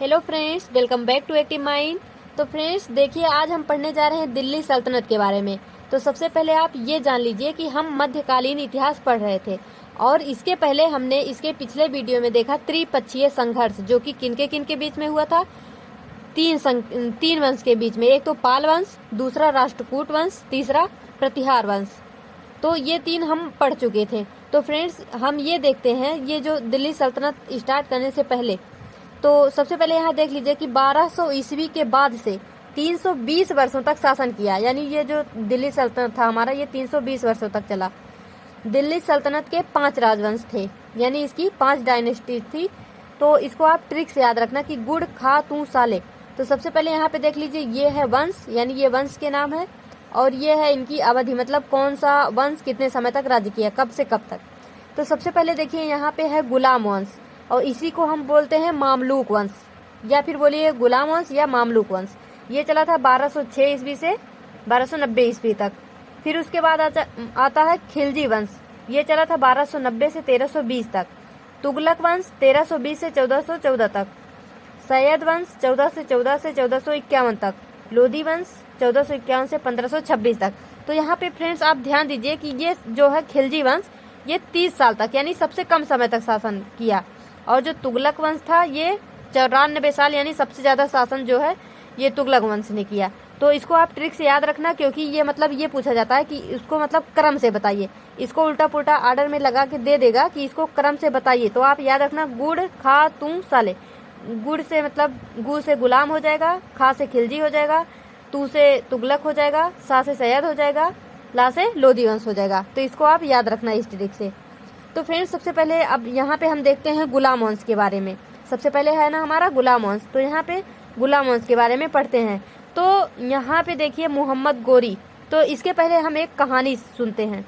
Hello friends, welcome back to active mind. तो friends देखिए, आज हम पढ़ने जा रहे हैं दिल्ली सल्तनत के बारे में। तो सबसे पहले आप ये जान लीजिए कि हम मध्यकालीन इतिहास पढ़ रहे थे और इसके पहले हमने इसके पिछले वीडियो में देखा त्रिपक्षीय संघर्ष, जो कि किनके किनके बीच में हुआ था। तीन वंश के बीच में, एक तो पाल वंश, दूसरा राष्ट्रकूट वंश, तीसरा प्रतिहार वंश। तो ये तीन हम पढ़ चुके थे। तो फ्रेंड्स हम ये देखते हैं, ये जो दिल्ली सल्तनत स्टार्ट करने से पहले, तो सबसे पहले यहाँ देख लीजिए कि 1200 ईस्वी के बाद से 320 वर्षों तक शासन किया। यानी ये जो दिल्ली सल्तनत था हमारा, ये 320 वर्षों तक चला। दिल्ली सल्तनत के 5 राजवंश थे, यानी इसकी 5 डायनेस्टी थी। तो इसको आप ट्रिक से याद रखना कि गुड़ खा तू साले। तो सबसे पहले यहाँ पे देख लीजिए, ये है वंश, यानी ये वंश के नाम है, और ये है इनकी अवधि, मतलब कौन सा वंश कितने समय तक राज्य किया, कब से कब तक। तो सबसे पहले देखिए यहाँ पे है गुलाम वंश, और इसी को हम बोलते हैं मामलूक वंश, या फिर बोलिए गुलाम वंश या मामलूक वंश। ये चला था 1206 ईस्वी से 1290 ईस्वी तक। फिर उसके बाद आता है खिलजी वंश, ये चला था 1290 से 1320 तक। तुगलक वंश 1320 से 1414 तक। सैयद वंश 1414 से 1451 तक। लोधी वंश 1451 से 1526 तक। तो यहाँ पे फ्रेंड्स आप ध्यान दीजिए कि ये जो है खिलजी वंश, ये 30 साल तक, यानी सबसे कम समय तक शासन किया। और जो तुगलक वंश था, ये 94 साल, यानी सबसे ज्यादा शासन जो है ये तुगलक वंश ने किया। तो इसको आप ट्रिक से याद रखना, क्योंकि ये मतलब ये पूछा जाता है कि इसको मतलब क्रम से बताइए। इसको उल्टा पुल्टा आर्डर में लगा के दे देगा कि इसको क्रम से बताइए। तो आप याद रखना, गुड़ खा तू साले। गुड़ से मतलब गु से गुलाम हो जाएगा, खा से खिलजी हो जाएगा, तू से तुगलक हो जाएगा, सा से सैयद हो जाएगा, ला से लोधी वंश हो जाएगा। तो इसको आप याद रखना इस ट्रिक से। तो फ्रेंड्स सबसे पहले अब यहाँ पे हम देखते हैं गुलाम वंश के बारे में। सबसे पहले है ना हमारा गुलाम वंश, तो यहाँ पे गुलाम वंश के बारे में पढ़ते हैं। तो यहाँ पे देखिए मोहम्मद गोरी। तो इसके पहले हम एक कहानी सुनते हैं।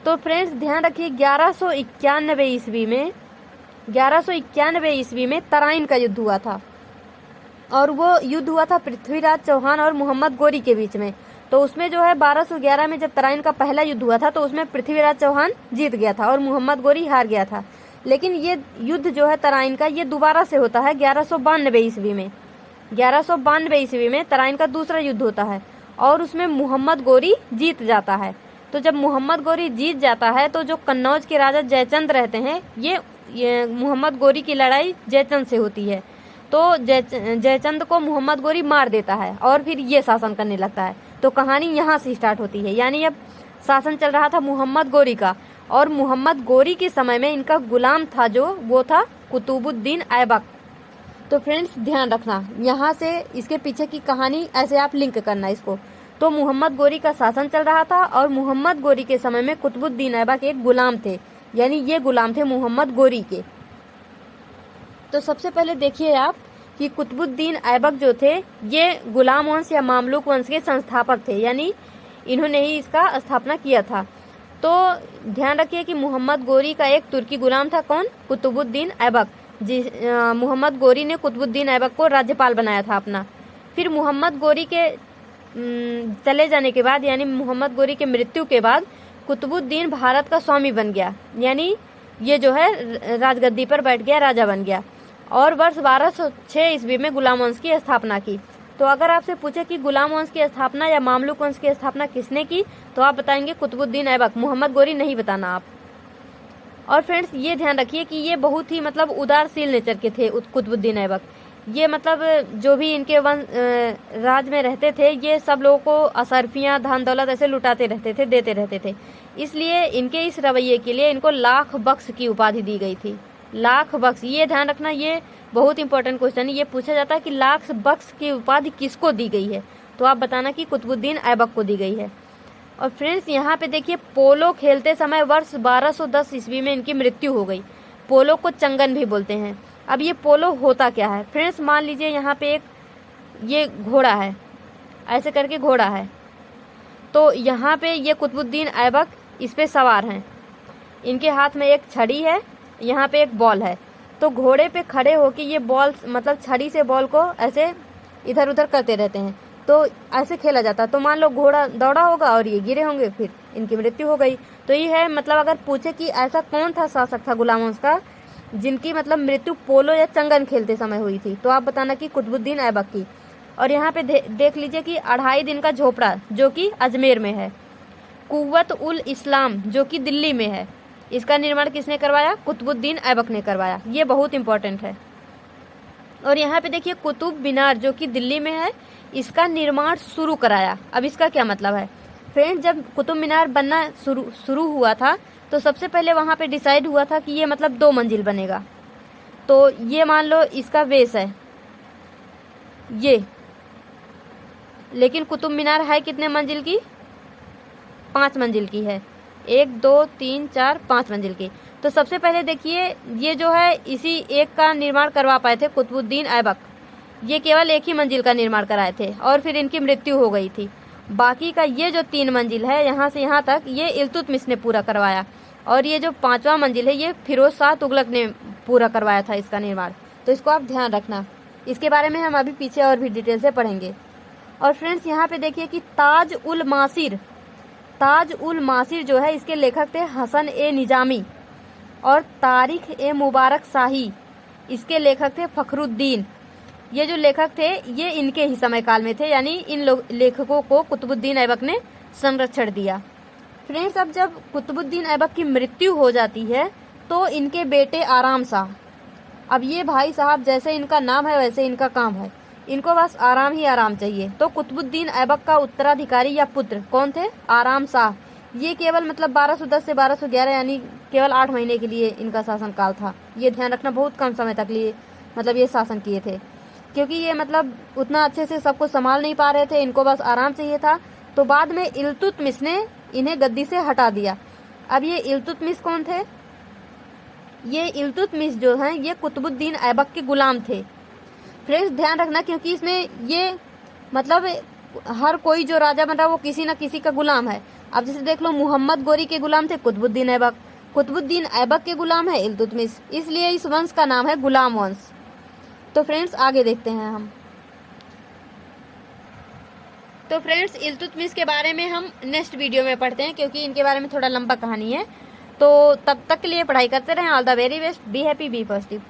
तो फ्रेंड्स ध्यान रखिए, 1191 ईस्वी में तराइन का युद्ध हुआ था, और वो युद्ध हुआ था पृथ्वीराज चौहान और मोहम्मद गोरी के बीच में। तो उसमें जो है 1211 में जब तराइन का पहला युद्ध हुआ था, तो उसमें पृथ्वीराज चौहान जीत गया था और मोहम्मद गोरी हार गया था। लेकिन ये युद्ध जो है तराइन का, ये दोबारा से होता है 1192 ईस्वी में। 1192 ईस्वी में तराइन का दूसरा युद्ध होता है, और उसमें मोहम्मद गोरी जीत जाता है। तो जब मोहम्मद गोरी जीत जाता है, तो जो कन्नौज के राजा जयचंद रहते हैं, ये मोहम्मद गोरी की लड़ाई जयचंद से होती है। तो जयचंद को मोहम्मद गोरी मार देता है, और फिर ये शासन करने लगता है। तो कहानी यहाँ से स्टार्ट होती है। यानी अब शासन चल रहा था मोहम्मद गोरी का, और मोहम्मद गोरी के समय में इनका गुलाम था जो, वो था कुतुबुद्दीन ऐबक। तो फ्रेंड्स ध्यान रखना, यहाँ से इसके पीछे की कहानी ऐसे आप लिंक करना इसको। तो मोहम्मद गोरी का शासन चल रहा था, और मोहम्मद गोरी के समय में कुतुबुद्दीन ऐबक एक गुलाम थे, यानी ये गुलाम थे मोहम्मद गोरी के। तो सबसे पहले देखिए आप कि कुतुबुद्दीन ऐबक जो थे, ये गुलाम वंश या मामलूक वंश के संस्थापक थे, यानी इन्होंने ही इसका स्थापना किया था। तो ध्यान रखिए कि मोहम्मद गोरी का एक तुर्की गुलाम था, कौन? कुतुबुद्दीन ऐबक। मोहम्मद गोरी ने कुतुबुद्दीन ऐबक को राज्यपाल बनाया था अपना। फिर मोहम्मद गोरी के चले जाने के बाद, यानी मोहम्मद गोरी के मृत्यु के बाद, कुतुबुद्दीन भारत का स्वामी बन गया, यानी ये जो है राजगद्दी पर बैठ गया, राजा बन गया। और वर्ष 1206 ईस्वी में गुलाम वंश की स्थापना की। तो अगर आपसे पूछे कि गुलाम वंश की स्थापना या मामलूक वंश की स्थापना किसने की, तो आप बताएंगे कुतुबुद्दीन ऐबक, मोहम्मद गोरी नहीं बताना आप। और फ्रेंड्स ये ध्यान रखिए कि ये बहुत ही मतलब उदारशील नेचर के थे कुतुबुद्दीन ऐबक। ये मतलब जो भी इनके राज में रहते थे, ये सब लोगों को असरफियाँ, धन दौलत ऐसे लुटाते रहते थे, देते रहते थे। इसलिए इनके इस रवैये के लिए इनको लाख बख्श की उपाधि दी गई थी। लाख बख्श, ये ध्यान रखना, ये बहुत इंपॉर्टेंट क्वेश्चन है। ये पूछा जाता है कि लाख बख्श की उपाधि किसको दी गई है, तो आप बताना कि कुतुबुद्दीन ऐबक को दी गई है। और फ्रेंड्स यहाँ पे देखिए, पोलो खेलते समय वर्ष 1210 ईस्वी में इनकी मृत्यु हो गई। पोलो को चंगन भी बोलते हैं। अब ये पोलो होता क्या है फ्रेंड्स, मान लीजिए यहाँ पे एक ये घोड़ा है, ऐसे करके घोड़ा है। तो यहाँ पे ये कुतुबुद्दीन ऐबक इस पे सवार हैं। इनके हाथ में एक छड़ी है, यहाँ पे एक बॉल है। तो घोड़े पे खड़े होके ये बॉल, मतलब छड़ी से बॉल को ऐसे इधर उधर करते रहते हैं। तो ऐसे खेला जाता है। तो मान लो घोड़ा दौड़ा होगा और ये गिरे होंगे, फिर इनकी मृत्यु हो गई। तो ये है, मतलब अगर पूछे कि ऐसा कौन था शासक था गुलाम वंश का, जिनकी मतलब मृत्यु पोलो या चंगन खेलते समय हुई थी। तो आप बताना कि कुतुबुद्दीन ऐबक की। और यहाँ पे देख लीजिए कि 2.5 दिन का झोपड़ा जो कि अजमेर में है। कुव्वत उल इस्लाम जो कि दिल्ली में है, इसका निर्माण किसने करवाया? कुतुबुद्दीन ऐबक ने करवाया। ये बहुत इंपॉर्टेंट है। और यहाँ पे देखिए कुतुब मीनार जो कि दिल्ली में है, इसका निर्माण शुरू कराया। अब इसका क्या मतलब है फ्रेंड्स? जब कुतुब मीनार बनना शुरू हुआ था तो सबसे पहले वहाँ पे डिसाइड हुआ था कि ये मतलब 2 मंजिल बनेगा। तो ये मान लो इसका बेस है ये, लेकिन कुतुब मीनार है कितने मंजिल की? 5 मंजिल की है। 1 2 3 4 5 मंजिल की। तो सबसे पहले देखिए ये जो है इसी एक का निर्माण करवा पाए थे कुतुबुद्दीन ऐबक। ये केवल 1 ही मंजिल का निर्माण कराए थे और फिर इनकी मृत्यु हो गई थी। बाकी का ये जो 3 मंजिल है यहाँ से यहाँ तक, ये इल्तुतमिश ने पूरा करवाया। और ये जो 5वां मंजिल है ये फिरोज शाह तुगलक ने पूरा करवाया था इसका निर्माण। तो इसको आप ध्यान रखना। इसके बारे में हम अभी पीछे और भी डिटेल से पढ़ेंगे। और फ्रेंड्स यहाँ पे देखिए कि ताज उल मासिर जो है इसके लेखक थे हसन ए निजामी। और तारिख ए मुबारक शाही इसके लेखक थे फखरुद्दीन। ये जो लेखक थे ये इनके ही समय काल में थे, यानी इन लेखकों को कुतुबुद्दीन ऐबक ने संरक्षण दिया। फ्रेंड्स अब जब कुतुबुद्दीन ऐबक की मृत्यु हो जाती है तो इनके बेटे आराम शाह, अब ये भाई साहब जैसे इनका नाम है वैसे इनका काम है, इनको बस आराम ही आराम चाहिए। तो कुतुबुद्दीन ऐबक का उत्तराधिकारी या पुत्र कौन थे? आराम शाह। ये केवल मतलब 1210 से 1211 यानी केवल 8 महीने के लिए इनका शासनकाल था। ये ध्यान रखना, बहुत कम समय तक लिए मतलब ये शासन किए थे, क्योंकि ये मतलब उतना अच्छे से सब कुछ संभाल नहीं पा रहे थे, इनको बस आराम चाहिए था। तो बाद में इल्तुतमिश ने इन्हें गद्दी से हटा दिया। अब ये इल्तुतमिश कौन थे? ये इल्तुतमिश जो हैं ये कुतुबुद्दीन ऐबक के गुलाम थे। फ्रेंड्स ध्यान रखना, क्योंकि इसमें ये मतलब हर कोई जो राजा बन रहा है वो किसी न किसी का गुलाम है। अब जैसे देख लो, मोहम्मद गोरी के गुलाम थे कुतुबुद्दीन ऐबक, कुतुबुद्दीन ऐबक के गुलाम है इल्तुतमिश, इसलिए इस वंश का नाम है गुलाम वंश। तो फ्रेंड्स आगे देखते हैं हम। तो फ्रेंड्स इल्तुतमिश के बारे में हम नेक्स्ट वीडियो में पढ़ते हैं, क्योंकि इनके बारे में थोड़ा लंबा कहानी है। तो तब तक के लिए पढ़ाई करते रहें। All the very best. Be happy, be positive.